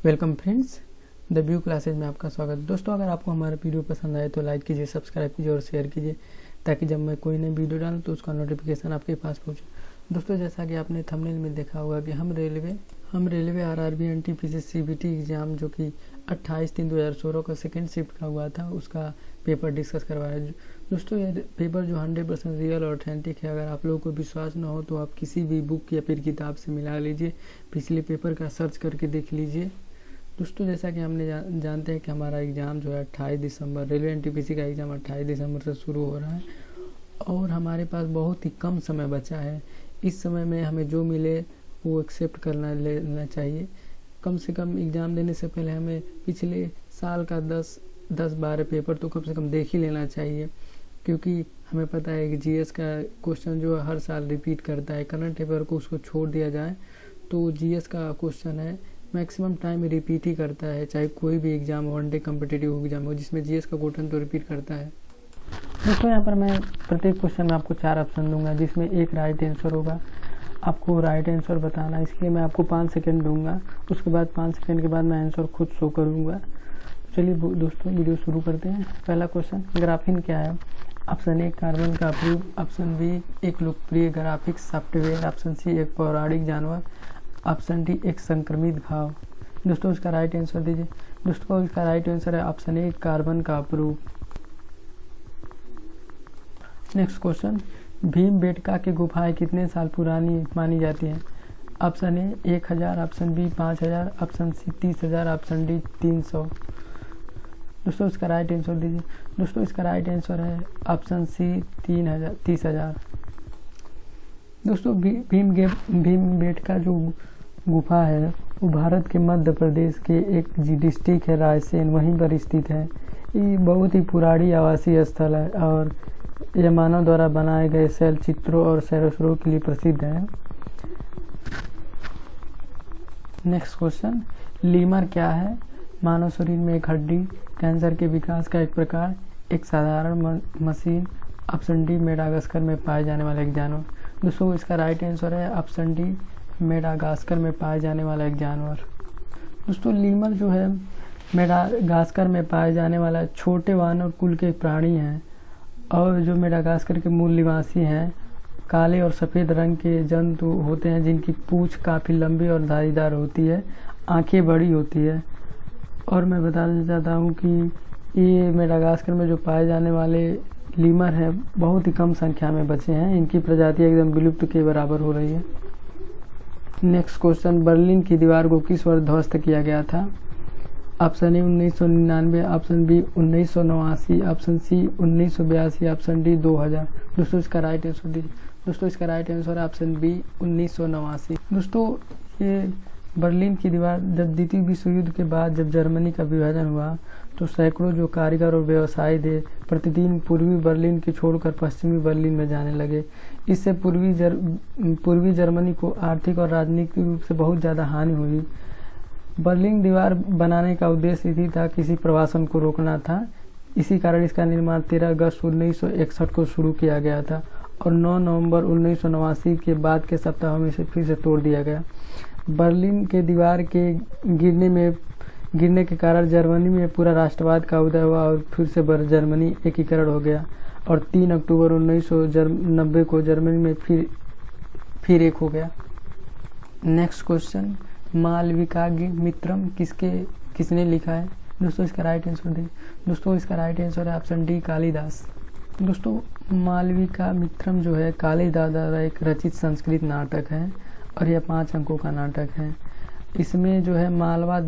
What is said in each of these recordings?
Welcome friends, the view classes में आपका स्वागत। दोस्तों, अगर आपको हमारा वीडियो पसंद आए तो लाइक कीजिए, सब्सक्राइब कीजिए और शेयर कीजिए ताकि जब मैं कोई नई वीडियो डालूं तो उसका नोटिफिकेशन आपके पास पहुंचे। दोस्तों, जैसा कि आपने थंबनेल में देखा होगा कि हम railway RRB NTPC CBT exam जो कि 28/3/2016 का सेकेंड शिफ्ट का हुआ था उसका पेपर डिस्कस करवा रहे हैं। दोस्तों, ये पेपर जो 100% रियल और ऑथेंटिक है। अगर आप लोगों को विश्वास न हो तो आप किसी भी बुक या फिर किताब से मिला लीजिए, पिछले पेपर का सर्च करके देख लीजिए। दोस्तों, जैसा कि हमने जानते हैं कि हमारा एग्ज़ाम जो है 28 दिसंबर, रेलवे एनटीपीसी का एग्ज़ाम 28 दिसंबर से शुरू हो रहा है और हमारे पास बहुत ही कम समय बचा है। इस समय में हमें जो मिले वो एक्सेप्ट लेना चाहिए। कम से कम एग्ज़ाम देने से पहले हमें पिछले साल का 10-12 पेपर तो कम से कम देख ही लेना चाहिए, क्योंकि हमें पता है कि जीएस का क्वेश्चन जो है हर साल रिपीट करता है। करंट अफेयर को उसको छोड़ दिया जाए तो जीएस का क्वेश्चन है मैक्सिमम टाइम रिपीट ही करता है, चाहे कोई भी एग्जाम हो, वनडे कम्पिटिटिव एग्जाम हो जिसमें जीएस का क्वेश्चन तो रिपीट करता है। दोस्तों, यहाँ पर मैं प्रत्येक क्वेश्चन में आपको 4 ऑप्शन दूंगा जिसमें एक राइट आंसर होगा। आपको राइट आंसर बताना, इसलिए मैं आपको 5 सेकंड दूंगा। उसके बाद 5 सेकंड के बाद मैं आंसर खुद शो करूंगा। चलिए दोस्तों, वीडियो शुरू करते हैं। पहला क्वेश्चन, ग्राफीन क्या है? ऑप्शन ए कार्बन का अप्रूव, ऑप्शन बी एक लोकप्रिय ग्राफिक्स सॉफ्टवेयर, ऑप्शन सी एक पौराणिक जानवर, ऑप्शन डी एक संक्रमित घाव। दोस्तों, इसका राइट आंसर दीजिए। दोस्तों, इसका राइट आंसर है ऑप्शन ए कार्बन का अप्रूव। नेक्स्ट क्वेश्चन, भीमबेटका की गुफाएं कितने साल पुरानी मानी जाती हैं? Option A 1000, option B 5000, option C 30,000, option D 300। दोस्तों, इसका राइट आंसर दीजिए। दोस्तों, इसका राइट आंसर है ऑप्शन सी 30,000। दोस्तों, भीमबेटका जो गुफा है वो भारत के मध्य प्रदेश के एक डिस्ट्रिक्ट है रायसेन, वहीं पर स्थित है। ये बहुत ही पुरानी आवासीय स्थल है और यह मानव द्वारा बनाए गए शैल चित्रों और सरोवरों के लिए प्रसिद्ध है। नेक्स्ट क्वेश्चन, लीमर क्या है? मानव शरीर में एक हड्डी, कैंसर के विकास का एक प्रकार, एक साधारण मशीन, ऑप्शन डी मेडागास्कर में पाए जाने वाला एक जानवर। दोस्तों, इसका राइट आंसर है ऑप्शन डी मेडागास्कर में पाए जाने वाला एक जानवर। दोस्तों, लीमर जो है मेडागास्कर में पाए जाने वाला छोटे वानर कुल के प्राणी हैं और जो मेडागास्कर के मूल निवासी हैं काले और सफ़ेद रंग के जंतु होते हैं जिनकी पूंछ काफ़ी लंबी और धारीदार होती है, आंखें बड़ी होती है। और मैं बताना चाहता हूँ कि ये मेडागास्कर में जो पाए जाने वाले लीमर हैं बहुत ही कम संख्या में बचे हैं। इनकी प्रजाति एकदम विलुप्त के बराबर हो रही है। नेक्स्ट क्वेश्चन, बर्लिन की दीवार को किस वर्ष ध्वस्त किया गया था? Option A 1999, option B 1989, option C 1982, option D 2000। दोस्तों, इसका राइट आंसर दीजिए। दोस्तों, इसका राइट आंसर है ऑप्शन बी 1989। दोस्तों, ये बर्लिन की दीवार जब द्वितीय विश्व युद्ध के बाद जब जर्मनी का विभाजन हुआ तो सैकड़ों जो कारीगर और व्यवसायी थे प्रतिदिन पूर्वी बर्लिन की छोड़कर पश्चिमी बर्लिन में जाने लगे। इससे पूर्वी जर्मनी को आर्थिक और राजनीतिक रूप से बहुत ज़्यादा हानि हुई। बर्लिन दीवार बनाने का उद्देश्य यही था किसी प्रवासन को रोकना था। इसी कारण इसका निर्माण 13 अगस्त 1961 को शुरू किया गया था और 9 नवंबर 1989 के बाद के सप्ताह में इसे फिर से तोड़ दिया गया। बर्लिन के दीवार के गिरने के कारण जर्मनी में पूरा राष्ट्रवाद का उदय हुआ और फिर से जर्मनी एकीकरण हो गया और 3 अक्टूबर 1990 को जर्मनी में फिर एक हो गया। नेक्स्ट क्वेश्चन, मालविकाग्निमित्रम किसने लिखा है? दोस्तों, इसका राइट आंसर दें। दोस्तों, इसका राइट आंसर है ऑप्शन डी कालिदास। दोस्तों, मालविकाग्निमित्रम जो है कालिदास द्वारा एक रचित संस्कृत नाटक है और यह 5 अंकों का नाटक है। इसमें जो है मालव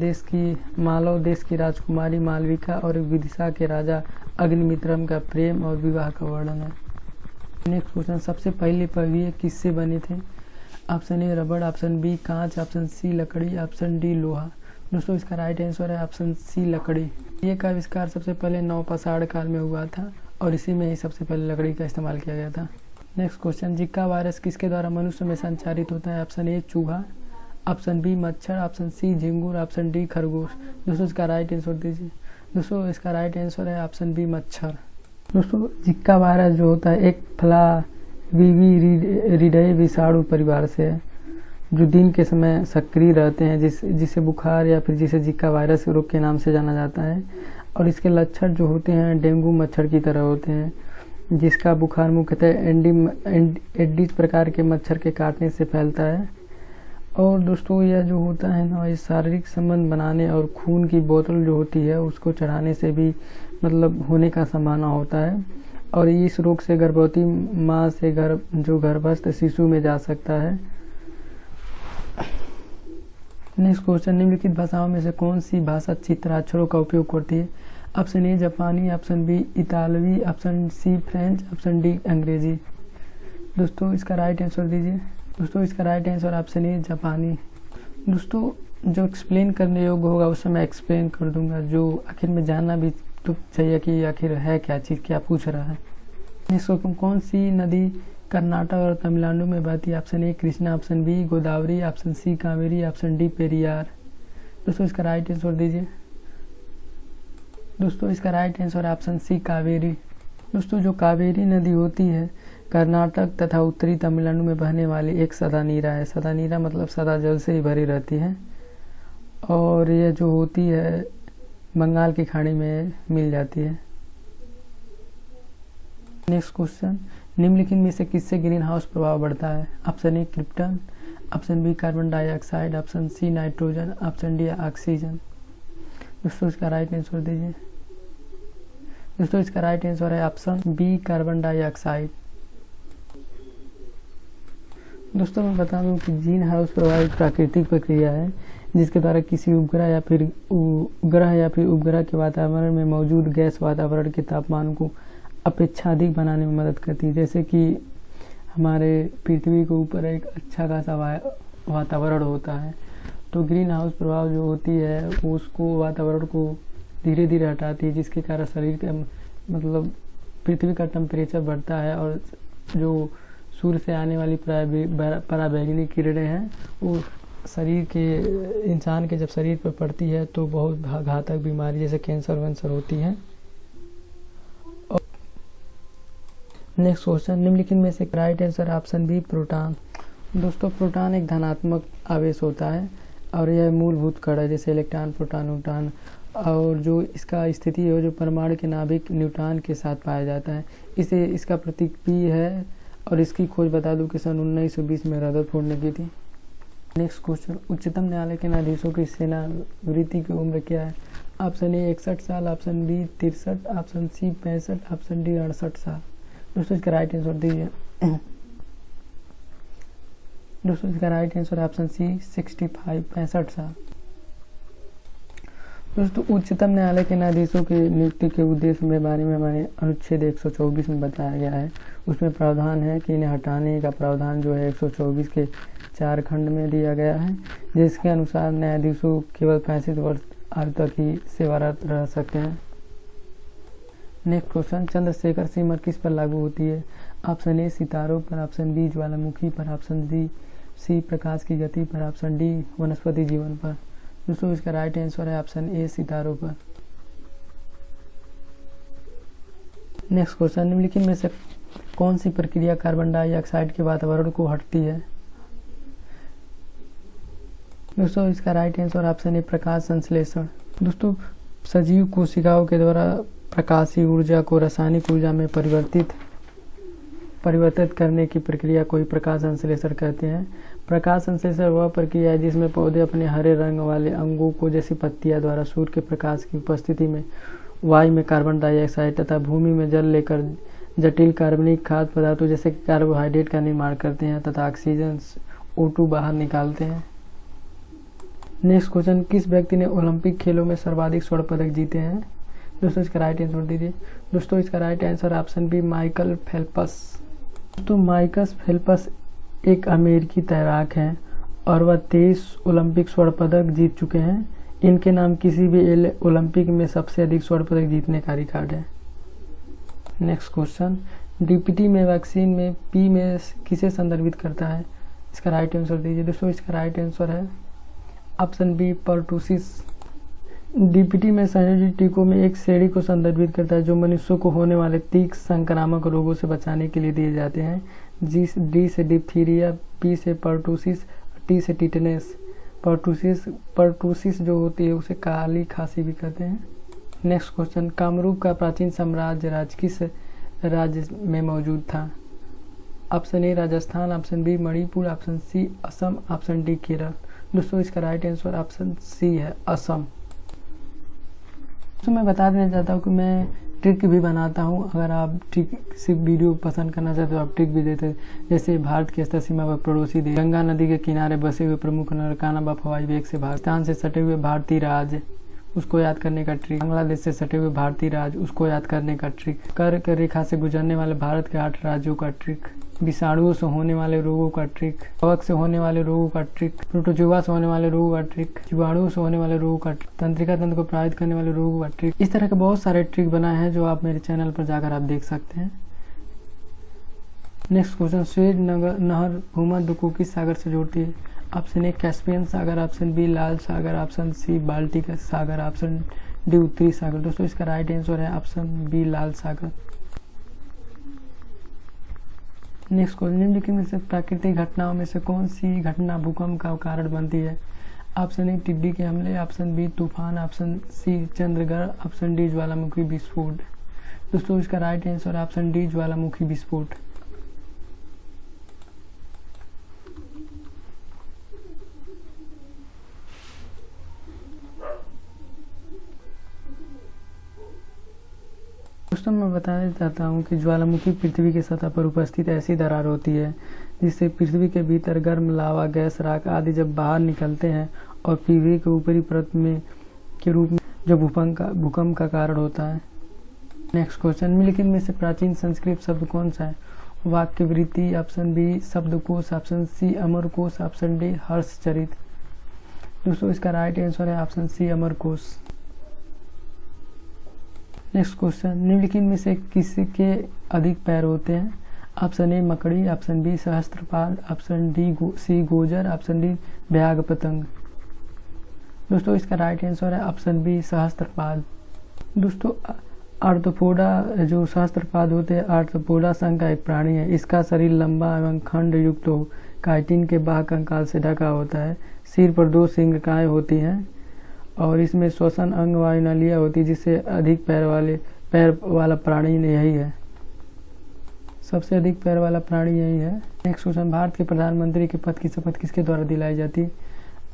देश की राजकुमारी मालविका और विदिशा के राजा अग्निमित्रम का प्रेम और विवाह का वर्णन है। नेक्स्ट क्वेश्चन, सबसे पहले पहिए किससे बने थे? ऑप्शन ए रबड़, ऑप्शन बी कांच, ऑप्शन सी लकड़ी, ऑप्शन डी लोहा। दोस्तों, इसका राइट आंसर है ऑप्शन सी लकड़ी। ये का आविष्कार सबसे पहले नवपाषाण काल में हुआ था और इसी में ही सबसे पहले लकड़ी का इस्तेमाल किया गया था। नेक्स्ट क्वेश्चन, जिका वायरस किसके द्वारा मनुष्य में संचारित होता है? ऑप्शन ए चूहा, ऑप्शन बी मच्छर, ऑप्शन सी झिंगुर, ऑप्शन डी खरगोश। दोस्तों, इसका राइट आंसर दीजिए। दोस्तों, इसका राइट आंसर है ऑप्शन बी मच्छर। दोस्तों, जिका वायरस जो होता है एक फ्लाविरिडे विषाणु परिवार से है। जो दिन के समय सक्रिय रहते हैं, जिसे बुखार या फिर जिसे जिका वायरस रोग के नाम से जाना जाता है। और इसके लक्षण जो होते हैं डेंगू मच्छर की तरह होते हैं, जिसका बुखार मुख्यतः एडिस प्रकार के मच्छर के काटने से फैलता है। और दोस्तों यह जो होता है ना, ये शारीरिक संबंध बनाने और खून की बोतल जो होती है उसको चढ़ाने से भी मतलब होने का संभावना होता है। और इस रोग से गर्भवती माँ से गर्भस्थ शिशु में जा सकता है। नेक्स्ट क्वेश्चन, निम्नलिखित भाषाओं में से कौन सी भाषा चित्राक्षरों का उपयोग करती है? ऑप्शन ए जापानी, ऑप्शन बी इतालवी, option C French, option D अंग्रेजी। दोस्तों इसका राइट आंसर दीजिए। दोस्तों इसका राइट आंसर ऑप्शन ए जापानी। दोस्तों जो एक्सप्लेन करने योग्य होगा उससे मैं एक्सप्लेन कर दूंगा, जो आखिर में जानना भी तो चाहिए कि आखिर है क्या चीज़, क्या पूछ रहा है। नेक्स्ट, कौन सी नदी कर्नाटक और तमिलनाडु में बहती है? Option A Krishna, option B Godavari, option C Kaveri, option D Periyar. दोस्तों इसका राइट आंसर दीजिए। दोस्तों इसका right answer option C Kaveri. दोस्तों जो कावेरी नदी होती है कर्नाटक तथा उत्तरी तमिलनाडु में बहने वाली एक सदा नीरा है। सदा नीरा मतलब सदा जल से ही भरी रहती है और यह जो होती है बंगाल की खाड़ी में मिल जाती है। नेक्स्ट क्वेश्चन, निम्नलिखित में से किससे ग्रीन हाउस प्रभाव बढ़ता है? Option A krypton, option B carbon dioxide, option C nitrogen, option D oxygen. दोस्तों इसका राइट आंसर दीजिए। दोस्तों इसका राइट आंसर है ऑप्शन बी कार्बन डाइऑक्साइड। दोस्तों मैं बता दूं कि ग्रीन हाउस प्रभाव एक प्राकृतिक प्रक्रिया है जिसके द्वारा किसी उपग्रह या फिर उपग्रह के वातावरण में मौजूद गैस वातावरण के तापमान को अपेक्षाधिक बनाने में मदद करती है। जैसे कि हमारे पृथ्वी के ऊपर एक अच्छा खासा वातावरण होता है, तो ग्रीन हाउस प्रभाव जो होती है वो उसको वातावरण को धीरे धीरे हटाती है, जिसके कारण शरीर के मतलब पृथ्वी का टेम्परेचर बढ़ता है और जो सूर्य से आने वाली पराबैंगनी किरणें हैं वो शरीर के इंसान के जब शरीर पर पड़ती है तो बहुत घातक बीमारी जैसे कैंसर वैंसर होती है। नेक्स्ट क्वेश्चन, निम्नलिखित में से right answer option B proton. दोस्तों प्रोटॉन एक धनात्मक आवेश होता है और यह मूलभूत कण है जैसे इलेक्ट्रॉन प्रोटॉन न्यूट्रॉन, और जो इसका स्थिति है जो परमाणु के नाभिक न्यूट्रॉन के साथ पाया जाता है। इसे इसका प्रतीक पी है और इसकी खोज बता दूं कि सन 1920 में रदरफोर्ड ने की थी। नेक्स्ट क्वेश्चन, उच्चतम न्यायालय के न्यायाधीशों की सेवानिवृत्ति की उम्र क्या है? ऑप्शन ए 61 साल, option B 63, option C 65, option D 68 साल। दोस्तों इसका राइट आंसर दीजिए। दोस्तों इसका राइट आंसर ऑप्शन सी 65 साल। दोस्तों उच्चतम न्यायालय के न्यायाधीशों के नियुक्ति के उद्देश्य के बारे में हमारे अनुच्छेद 124 में बताया गया है। उसमें प्रावधान है कि इन्हें हटाने का प्रावधान जो है 124 के 4 खंड में दिया गया है, जिसके अनुसार न्यायाधीशों केवल 35 वर्ष आयु तक ही सेवारत रह सकते हैं। नेक्स्ट क्वेश्चन, चंद्रशेखर सीमा किस पर लागू होती है? ऑप्शन ए सितारों पर, ऑप्शन बी ज्वालामुखी पर, ऑप्शन सी प्रकाश की गति पर, ऑप्शन डी वनस्पति जीवन पर। दोस्तों इसका राइट आंसर है ऑप्शन ए सितारों पर। नेक्स्ट क्वेश्चन, निम्नलिखित में से कौन सी प्रक्रिया कार्बन डाइऑक्साइड के वातावरण को हटती है? दोस्तों इसका राइट आंसर ऑप्शन ए प्रकाश संश्लेषण। दोस्तों सजीव कोशिकाओं के द्वारा प्रकाशीय ऊर्जा को रासायनिक ऊर्जा में परिवर्तित करने की प्रक्रिया को ही प्रकाश संश्लेषण कहते हैं। प्रकाश संश्लेषण वह प्रक्रिया है जिसमें पौधे अपने हरे रंग वाले अंगों को जैसी पत्तियां द्वारा सूर्य के प्रकाश की उपस्थिति में वायु में कार्बन डाइऑक्साइड तथा भूमि में जल लेकर जटिल कार्बनिक खाद्य पदार्थों जैसे कार्बोहाइड्रेट का निर्माण करते हैं तथा ऑक्सीजन O2 बाहर निकालते हैं। नेक्स्ट क्वेश्चन, किस व्यक्ति ने ओलंपिक खेलों में सर्वाधिक स्वर्ण पदक जीते हैं? दोस्तों इसका राइट आंसर दीजिए। दोस्तों इसका right answer option B Michael Phelps. तो माइकल फेल्प्स एक अमेरिकी तैराक हैं और वह 23 ओलंपिक स्वर्ण पदक जीत चुके हैं। इनके नाम किसी भी ओलंपिक में सबसे अधिक स्वर्ण पदक जीतने का रिकॉर्ड है। नेक्स्ट क्वेश्चन, डीपीटी में वैक्सीन में पी में किसे संदर्भित करता है? इसका राइट आंसर दीजिए। दोस्तों इसका राइट आंसर है ऑप्शन बी पर्टूसिस। डीपीटी में संयोजित टीकों में एक श्रेणी को संदर्भित करता है जो मनुष्यों को होने वाले 30 संक्रामक रोगों से बचाने के लिए दिए जाते हैं। डी से डिप्थीरिया, पी से पर्टूसिस, टी से टिटनेस, पर्टूसिस जो होती है उसे काली खांसी भी कहते हैं। नेक्स्ट क्वेश्चन, कामरूप का प्राचीन साम्राज्य किस राज्य में मौजूद था? Option A Rajasthan, option B Manipur, option C Assam, option D Kerala. दोस्तों इसका राइट आंसर ऑप्शन सी है, असम। तो मैं बता देना चाहता हूँ कि मैं ट्रिक भी बनाता हूँ। अगर आप ट्रिक सिर्फ वीडियो पसंद करना चाहते हो आप ट्रिक भी देते हैं। जैसे भारत की स्थल सीमा पर पड़ोसी देश, गंगा नदी के किनारे बसे हुए प्रमुख नरकाना व हवाई वेग से पाकिस्तान से सटे हुए भारतीय राज्य, उसको याद करने का ट्रिक। बांग्लादेश से सटे हुए भारतीय राज्य, उसको याद करने का ट्रिक। कर्क रेखा से गुजरने वाले भारत के 8 राज्यों का ट्रिक। विषाणुओं से होने वाले रोगों का ट्रिक। कवक से होने वाले रोगों का ट्रिक। प्रोटोजोआ से होने वाले रोगों का ट्रिक। जीवाणुओं से होने वाले रोगों का ट्रिक। तंत्रिका तंत्र को प्रभावित करने वाले रोगों का ट्रिक। इस तरह के बहुत सारे ट्रिक बनाए हैं जो आप मेरे चैनल पर जाकर आप देख सकते हैं। नेक्स्ट क्वेश्चन, स्वेज नहर भूमध्य को किस सागर से जोड़ती है? ऑप्शन ए कैस्पियन सागर, ऑप्शन बी लाल सागर, ऑप्शन सी बाल्टिक सागर, ऑप्शन डी उत्तरी सागर। दोस्तों इसका राइट आंसर है ऑप्शन बी लाल सागर। नेक्स्ट क्वेश्चन, निम्नलिखित में से प्राकृतिक घटनाओं में से कौन सी घटना भूकंप का कारण बनती है? ऑप्शन ए टिड्डी के हमले, ऑप्शन बी तूफान, ऑप्शन सी चंद्रग्रहण, ऑप्शन डी ज्वालामुखी विस्फोट। दोस्तों इसका राइट आंसर है ऑप्शन डी ज्वालामुखी विस्फोट। दोस्तों मैं बताना चाहता हूँ कि ज्वालामुखी पृथ्वी की सतह पर उपस्थित ऐसी दरार होती है जिससे पृथ्वी के भीतर गर्म लावा, गैस, राख आदि जब बाहर निकलते हैं और पृथ्वी के ऊपरी परत में के रूप में जो भूकंप का कारण होता है। नेक्स्ट क्वेश्चन, निम्नलिखित में से प्राचीन संस्कृत शब्द कौन सा है? वाक्यवृत्ति, ऑप्शन बी शब्दकोश, option C Amarkosh, option D Harshacharita. दोस्तों इसका राइट आंसर है option C Amarkosh. Next question, निम्नलिखित में से किसके अधिक पैर होते हैं? ऑप्शन ए मकड़ी, ऑप्शन बी सहस्त्रपाद, ऑप्शन डी सी गोजर, ऑप्शन डी व्याघ्र पतंग। दोस्तों इसका राइट आंसर है ऑप्शन बी सहस्त्रपाद। दोस्तों आर्थ्रोपोडा जो सहस्त्रपाद होते हैं आर्थ्रोपोडा संघ का एक प्राणी है। इसका शरीर लंबा एवं खंड युक्त हो काइटिन के बाह्य कंकाल से ढका होता है। सिर पर 2 सिंगकाएँ होती हैं और इसमें श्वसन अंग वायुनलिया होती है, जिससे अधिक पैर वाला प्राणी यही है। सबसे अधिक पैर वाला प्राणी यही है। नेक्स्ट क्वेश्चन, भारत के प्रधानमंत्री के पद की शपथ किसके द्वारा दिलाई जाती है?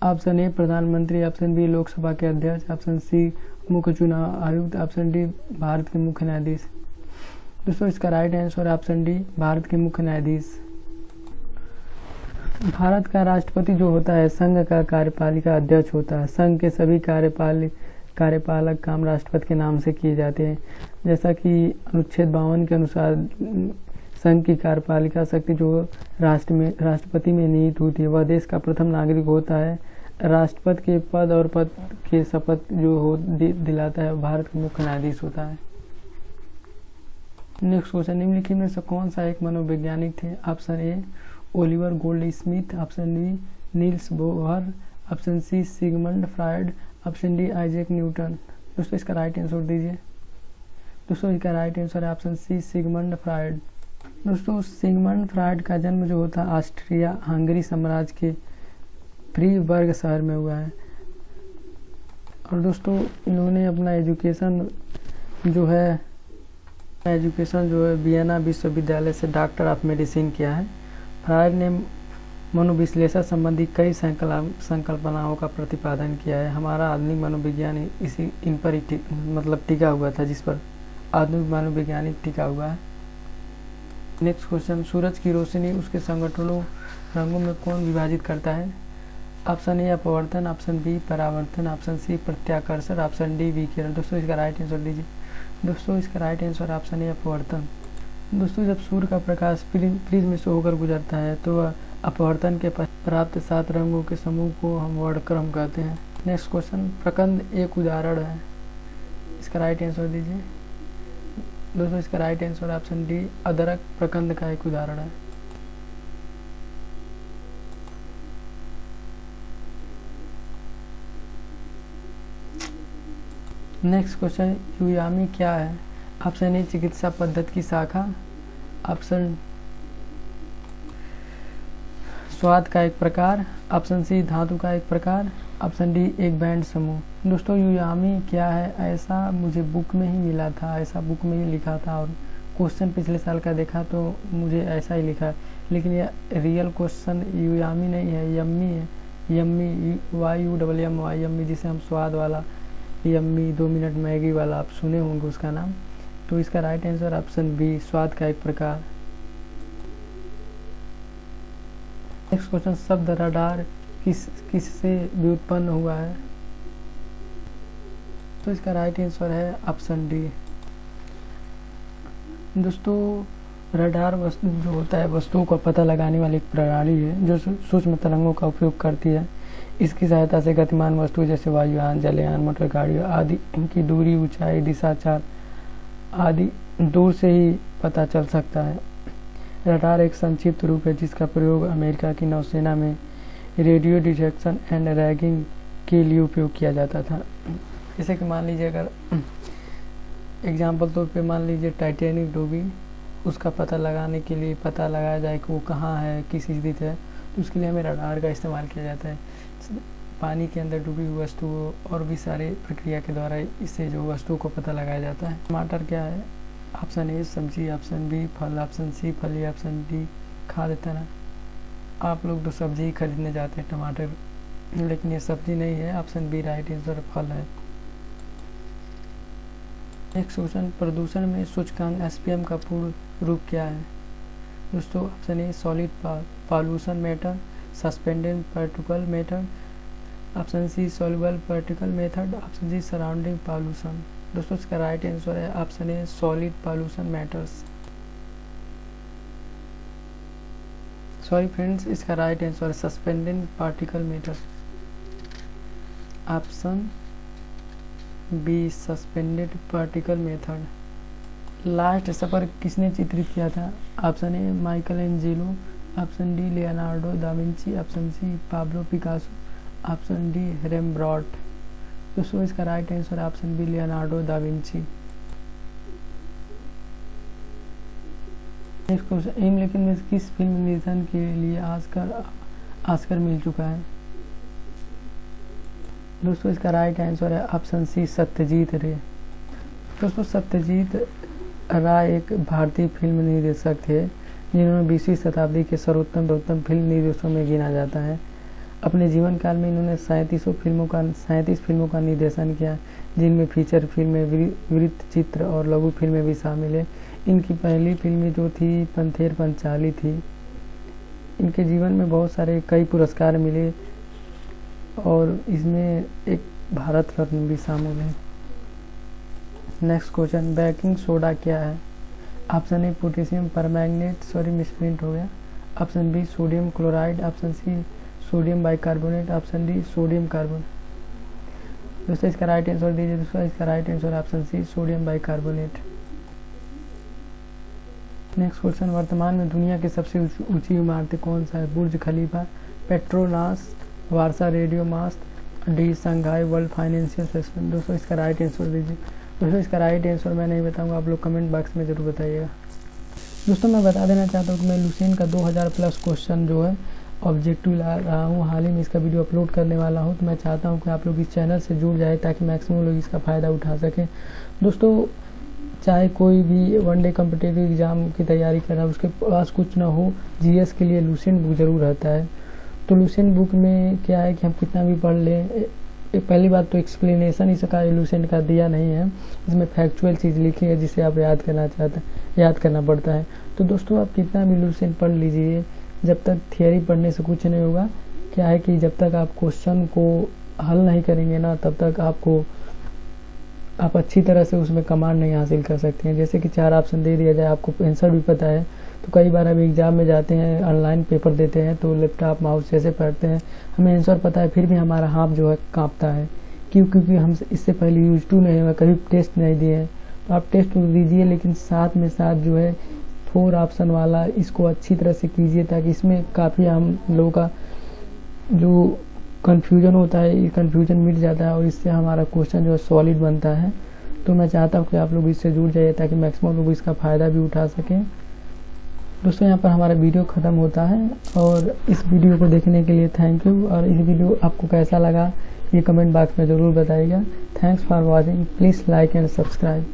ऑप्शन ए प्रधानमंत्री, ऑप्शन बी लोकसभा के अध्यक्ष, ऑप्शन सी मुख्य चुनाव आयुक्त, ऑप्शन डी भारत के मुख्य न्यायाधीश। दोस्तों इसका राइट आंसर है ऑप्शन डी भारत के मुख्य न्यायाधीश। भारत का राष्ट्रपति जो होता है संघ का कार्यपालिका अध्यक्ष होता है। संघ के सभी कार्यपालक काम राष्ट्रपति के नाम से किए जाते हैं। जैसा कि अनुच्छेद 52 के अनुसार संघ की कार्यपालिका शक्ति जो राष्ट्रपति में निहित होती है, वह देश का प्रथम नागरिक होता है। राष्ट्रपति के पद और पद के शपथ जो दिलाता है भारत का मुख्य न्यायाधीश होता है। नेक्स्ट क्वेश्चन, निम्नलिखित में से कौन सा एक मनोवैज्ञानिक थे? Option A Oliver Goldsmith, option B Niels Bohr, option C Sigmund Freud, option D Isaac Newton. दोस्तों इसका राइट आंसर दीजिए। दोस्तों इसका राइट आंसर है ऑप्शन सी सिगमंड फ्रायड। दोस्तों सिगमंड फ्रायड का जन्म जो होता है ऑस्ट्रिया हंगरी साम्राज्य के फ्रीबर्ग शहर में हुआ है। और दोस्तों इन्होंने अपना एजुकेशन जो है वियना विश्वविद्यालय से डॉक्टर ऑफ मेडिसिन किया है। फ्रायड ने मनोविश्लेषण संबंधी कई संकल्पनाओं का प्रतिपादन किया है। हमारा आधुनिक मनोविज्ञान इन पर ही टिका हुआ था, जिस पर आधुनिक मनोवैज्ञानिक टिका हुआ है। नेक्स्ट क्वेश्चन, सूरज की रोशनी उसके संगठनों रंगों में कौन विभाजित करता है? ऑप्शन ए अपवर्तन, ऑप्शन बी परावर्तन, ऑप्शन सी प्रत्याकर्षण, ऑप्शन डी विकिरण। दोस्तों इसका राइट आंसर दीजिए। दोस्तों इसका राइट आंसर ऑप्शन ए अपवर्तन। दोस्तों जब सूर्य का प्रकाश प्रिज्म से होकर गुजरता है तो वह अपवर्तन के प्राप्त 7 रंगों के समूह को हम वर्णक्रम कहते हैं। नेक्स्ट क्वेश्चन, प्रकंद एक उदाहरण है, इसका राइट आंसर दीजिए। दोस्तों इसका राइट आंसर ऑप्शन डी अदरक प्रकंद का एक उदाहरण है। नेक्स्ट क्वेश्चन, युयामी क्या है? ऑप्शन ए चिकित्सा पद्धति की शाखा, ऑप्शन स्वाद का एक प्रकार, ऑप्शन सी धातु का एक प्रकार, ऑप्शन डी एक बैंड समूह। दोस्तों युयामी क्या है, ऐसा मुझे बुक में ही मिला था, ऐसा बुक में ही लिखा था, और क्वेश्चन पिछले साल का देखा तो मुझे ऐसा ही लिखा है, लेकिन यह रियल क्वेश्चन युयामी नहीं है, यम्मी है। यम्मी YUMMY यम्मी, जिसे हम स्वाद वाला, यम्मी 2 मिनट मैगी वाला आप सुने होंगे उसका नाम। तो इसका राइट आंसर ऑप्शन बी, स्वाद का एक प्रकार। नेक्स्ट क्वेश्चन, शब्द रडार किस से व्युत्पन्न हुआ है? तो इसका राइट आंसर है ऑप्शन डी। दोस्तों रडार वस्तु जो होता है, वस्तुओं का पता लगाने वाली एक प्रणाली है जो सूक्ष्म तरंगों का उपयोग करती है। इसकी सहायता से गतिमान वस्तु जैसे वायुयान, जलयान, मोटर गाड़ी आदि इनकी दूरी, ऊंचाई, दिशाचार आदि दूर से ही पता चल सकता है। रडार एक संक्षिप्त रूप है जिसका प्रयोग अमेरिका की नौसेना में रेडियो डिटेक्शन एंड रैगिंग के लिए उपयोग किया जाता था। जैसे कि मान लीजिए, अगर एग्जाम्पल तौर पे मान लीजिए टाइटैनिक डूबी, उसका पता लगाने के लिए पता लगाया जाए कि वो कहाँ है, किस स्थित है, तो उसके लिए हमें रडार का इस्तेमाल किया जाता है। पानी के अंदर डूबी हुई वस्तु और भी सारे प्रक्रिया के द्वारा इससे जो वस्तु को पता लगाया जाता है। टमाटर क्या है? ऑप्शन ए सब्जी, ऑप्शन बी फल, ऑप्शन सी फली, ऑप्शन डी खाद्य तरह। आप लोग तो सब्जी ही खरीदने जाते हैं टमाटर, लेकिन ये सब्जी नहीं है। ऑप्शन बी राइट आंसर फल है। नेक्स्ट क्वेश्चन, प्रदूषण में सूचकांक SPM का पूर्ण रूप क्या है? दोस्तों option A solid pollution matter, suspended particle matter, option C soluble particle method, option C surrounding pollution. दोस्तों इसका राइट आंसर है option A solid pollution matters. Sorry friends, इसका राइट आंसर है suspended particle matter, option B suspended particle method. Last supper किसने चित्रित किया था? Option A Michelangelo, option D Leonardo da Vinci, option C Pablo Picasso, option D Rembrandt. दोस्तों इसका right answer है option B Leonardo da Vinci. Next question, निम्नलिखित में किस फिल्म निर्देशन के लिए ऑस्कर मिल चुका है? दोस्तों इसका राइट आंसर है ऑप्शन सी सत्यजीत रे। दोस्तों सत्यजीत राय एक भारतीय फिल्म निर्देशक थे जिन्होंने 20वीं शताब्दी के सर्वोत्तम फिल्म निर्देशकों में गिना जाता है। अपने जीवन काल में इन्होंने 37 फिल्मों का निर्देशन किया, जिनमें फीचर फिल्में, वृत्त चित्र और लघु फिल्में भी शामिल है। इनकी पहली फिल्म जो थी पंथेर पंचाली थी। इनके जीवन में बहुत सारे कई पुरस्कार मिले और इसमें एक भारत रत्न भी शामिल है। नेक्स्ट क्वेश्चन, बेकिंग सोडा क्या है? Option A potassium permanganate, sorry misprint हो गया, option B sodium chloride, option C sodium bicarbonate, option D sodium carbon. दोस्तों इसका राइट आंसर दीजिए। दोस्तों इसका right answer option C sodium bicarbonate. Next question, वर्तमान में दुनिया की सबसे ऊंची इमारतें कौन सा है? बुर्ज खलीफा, पेट्रोनास, वारसा रेडियो मास्ट, डी संघाई वर्ल्ड फाइनेंशियल सिस्टम। दोस्तों इसका राइट आंसर दीजिए। दोस्तों इसका राइट आंसर मैं नहीं बताऊंगा, आप लोग कमेंट बॉक्स में ज़रूर बताइएगा। दोस्तों मैं बता देना चाहता हूँ कि मैं लुसेंट का 2000 प्लस क्वेश्चन जो है ऑब्जेक्टिव ला रहा हूँ, हाल ही में इसका वीडियो अपलोड करने वाला हूँ। तो मैं चाहता हूँ कि आप लोग इस चैनल से जुड़ जाए ताकि मैक्सिमम लोग इसका फ़ायदा उठा सकें। दोस्तों चाहे कोई भी वनडे कॉम्पिटिटिव एग्ज़ाम की तैयारी कर रहा है, उसके पास कुछ ना हो, जीएस के लिए लुसेंट बुक ज़रूर रहता है। तो लुसेंट बुक में क्या है कि हम कितना भी पढ़ लें, पहली बात तो एक्सप्लेनेशन इसका लुसेंट का दिया नहीं है, इसमें फैक्चुअल चीज़ लिखी है जिसे आप याद करना पड़ता है। तो दोस्तों आप कितना भी लुसेंट पढ़ लीजिए, जब तक थियरी पढ़ने से कुछ नहीं होगा। क्या है कि जब तक आप क्वेश्चन को हल नहीं करेंगे ना, तब तक आप अच्छी तरह से उसमें कमांड नहीं हासिल कर सकते हैं। जैसे कि 4 ऑप्शन दे दिया जाए, आपको आंसर भी पता है, तो कई बार हम एग्ज़ाम में जाते हैं, ऑनलाइन पेपर देते हैं, तो लैपटॉप माउस जैसे पढ़ते हैं, हमें आंसर पता है, फिर भी हमारा हाथ जो है कांपता है। क्योंकि हम इससे पहले यूज टू नहीं हुआ, कभी टेस्ट नहीं दिए हैं। तो आप टेस्ट दीजिए, लेकिन साथ में साथ जो है 4 ऑप्शन वाला इसको अच्छी तरह से कीजिए, ताकि इसमें काफ़ी हम लोगों का जो कन्फ्यूजन होता है, ये कन्फ्यूजन मिट जाता है और इससे हमारा क्वेश्चन जो है सॉलिड बनता है। तो मैं चाहता हूँ कि आप लोग इससे जुड़ जाइए ताकि मैक्सिमम लोग इसका फ़ायदा भी उठा सकें। दोस्तों यहाँ पर हमारा वीडियो ख़त्म होता है और इस वीडियो को देखने के लिए थैंक यू। और इस वीडियो आपको कैसा लगा ये कमेंट बॉक्स में ज़रूर बताइएगा। Thanks for watching, please like and subscribe.